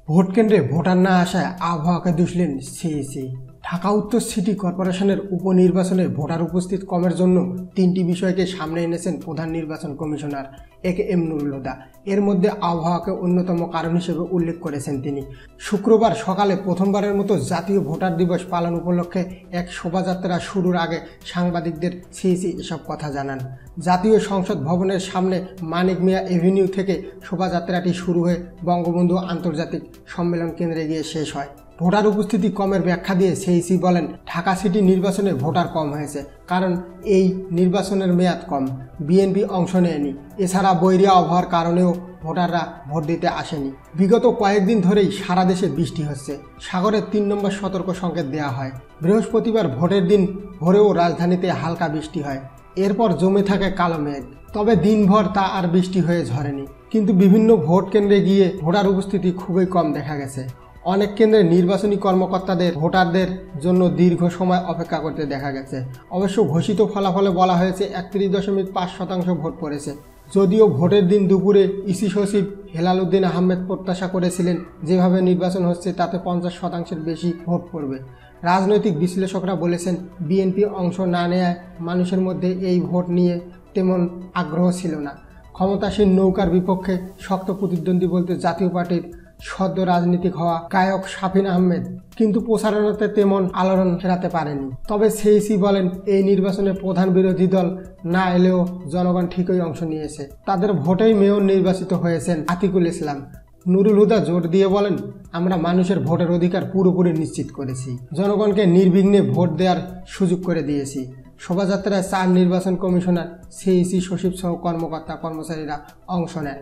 Vote কেন্দ্রে voter না আসায় আবহাওয়াকে দুষলেন সিইসি। ঢাকা উত্তর সিটি কর্পোরেশনের উপনির্বাচনে ভোটার উপস্থিত কমের জন্য তিনটি বিষয়কে সামনে এনেছেন প্রধান নির্বাচন কমিশনার AKM নুরুল হুদা। এর মধ্যে আবহাওয়াকে অন্যতম কারণ হিসেবে উল্লেখ করেছেন তিনি। শুক্রবার সকালে প্রথমবারের মতো জাতীয় ভোটার দিবস পালন উপলক্ষে এক শোভাযাত্রা শুরুর আগে সাংবাদিকদের সিইসি এসব কথা জানান। জাতীয় সংসদ ভবনের সামনে মানিক মিয়া এভিনিউ থেকে শোভাযাত্রাটি শুরু হয়ে বঙ্গবন্ধু আন্তর্জাতিক সম্মেলন কেন্দ্রে গিয়ে শেষ হয়। ভোটার উপস্থিতি কমের ব্যাখ্যা দিয়ে সিইসি বলেন, ঢাকা সিটি নির্বাচনে ভোটার কম হয়েছে কারণ এই নির্বাচনের মেয়াদ কম, বিএনপি অংশ নেয়নি। এছাড়া বৈরী আবহাওয়ার কারণেও ভোটাররা ভোট দিতে আসেনি। বিগত কয়েকদিন ধরেই সারা দেশে বৃষ্টি হচ্ছে। সাগরের ৩ নম্বর সতর্ক সংকেত দেওয়া হয়। বৃহস্পতিবার ভোটের দিন ভোরেও রাজধানীতে হালকা বৃষ্টি হয়, এরপর জমে থাকে কালো মেঘ। তবে দিনভর তা আর বৃষ্টি হয়ে ঝরেনি। কিন্তু বিভিন্ন ভোট কেন্দ্রে গিয়ে ভোটার উপস্থিতি খুবই কম দেখা গেছে। অনেক কেন্দ্রে নির্বাচনী কর্মকর্তাদের ভোটারদের জন্য দীর্ঘ সময় অপেক্ষা করতে দেখা গেছে। অবশ্য ঘোষিত ফলাফলে বলা হয়েছে ৩১.৫% ভোট পড়েছে। যদিও ভোটের দিন দুপুরে ইসি সচিব হেলাল উদ্দিন আহমেদ প্রত্যাশা করেছিলেন যেভাবে নির্বাচন হচ্ছে তাতে ৫০%-এর বেশি ভোট পড়বে। রাজনৈতিক বিশ্লেষকরা বলেছেন, বিএনপি অংশ না নেয়ায় মানুষের মধ্যে এই ভোট নিয়ে তেমন আগ্রহ ছিল না। ক্ষমতাসীন নৌকার বিপক্ষে শক্ত প্রতিদ্বন্দ্বী বলতে জাতীয় পার্টির সদ্য রাজনীতিক হওয়া গায়ক শাফিন আহমেদ কিন্তু প্রচারণাতে তেমন আলোড়ন ফেরাতে পারেনি। তবে সিইসি বলেন, এই নির্বাচনে প্রধান বিরোধী দল না এলেও জনগণ ঠিকই অংশ নিয়েছে। তাদের ভোটেই মেয়র নির্বাচিত হয়েছেন আতিকুল ইসলাম। নুরুল হুদা জোর দিয়ে বলেন, আমরা মানুষের ভোটের অধিকার পুরোপুরি নিশ্চিত করেছি, জনগণকে নির্বিঘ্নে ভোট দেওয়ার সুযোগ করে দিয়েছি। শোভাযাত্রায় ৪ নির্বাচন কমিশনার, সিইসি সচিব সহ কর্মকর্তা কর্মচারীরা অংশ নেন।